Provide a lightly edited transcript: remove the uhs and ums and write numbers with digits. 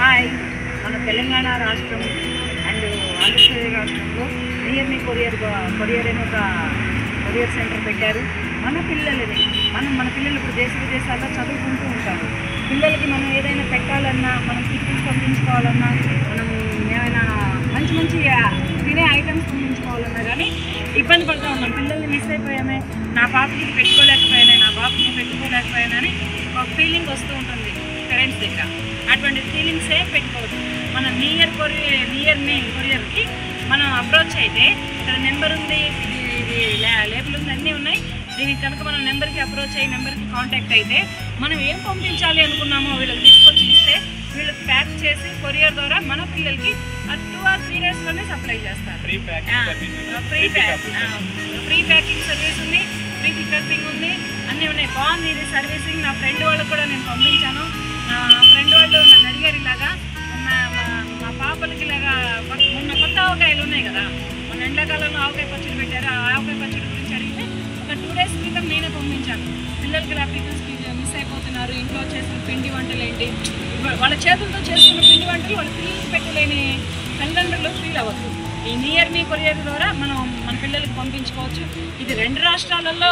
Hi, మన తెలంగాణ రాష్ట్రం and Andhra Pradesh రాష్ట్రంలో నియర్ మీ కొరియర్ అని ఒక కొరియర్ సెంటర్ పెట్టారు. మన పిల్లలని మన పిల్లలు ఇప్పుడు దేశ విదేశాల్లో చదువుకుంటూ ఉంటారు. పిల్లలకి మనం ఏదైనా పెట్టాలన్నా, మనం టిఫిన్స్ పంపించుకోవాలన్నా, మనం ఏమైనా మంచి తినే ఐటమ్స్ పంపించుకోవాలన్నా కానీ ఇబ్బంది పడుతూ ఉన్నాం. పిల్లల్ని మిస్ అయిపోయామే, నా పాపకి పెట్టుకోలేకపోయానని ఒక ఫీలింగ్ వస్తూ ఉంటుంది పేరెంట్స్ దగ్గర. అటువంటి ఫీలింగ్సే పెట్టుకోవద్దు. మనం నియర్ మీ కొరియర్కి మనం అప్రోచ్ అయితే ఇక్కడ నెంబర్ ఉంది, ఇది లేబుల్ ఉంది, అన్నీ ఉన్నాయి. దీనికి కనుక మనం నెంబర్కి అప్రోచ్ అయ్యి నెంబర్కి కాంటాక్ట్ అయితే మనం ఏం పంపించాలి అనుకున్నామో వీళ్ళకి తీసుకొచ్చి ఇస్తే వీళ్ళకి ప్యాక్ చేసి కొరియర్ ద్వారా మన పిల్లలకి 2 or 3 daysలోనే సప్లై చేస్తారు. ఫ్రీ ప్యాకింగ్ సర్వీస్ ఉంది, ఫ్రీ పికపింగ్ ఉంది, అన్నీ ఉన్నాయి. బాగుంది ఇది సర్వీసింగ్. నా ఫ్రెండ్ వాళ్ళకు కూడా నేను పంపించాను. నా ఫ్రెండ్ వాళ్ళు నన్ను అడిగారు ఇలాగా మా పాపలకి ఇలాగా మొన్న కొత్త ఆవకాయలు ఉన్నాయి కదా, మన ఎండాకాలంలో ఆవకాయ పచ్చడి పెట్టారు. ఆ ఆవకాయ పచ్చడి గురించి అడిగితే ఒక 2 days క్రితం నేనే పంపించాను. పిల్లలకి పికల్స్కి మిస్ అయిపోతున్నారు. ఇంట్లో చేసిన పిండి వంటలు ఏంటి, వాళ్ళ చేతులతో చేసుకున్న పిండి వంటలు వాళ్ళ పిల్లలకి పెట్టలేని తల్లిదండ్రులు ఫీల్ అవ్వద్దు. ఈ నియర్ మీ కొరియర్ ద్వారా మనం మన పిల్లలకి పంపించుకోవచ్చు. ఇది 2 రాష్ట్రాలలో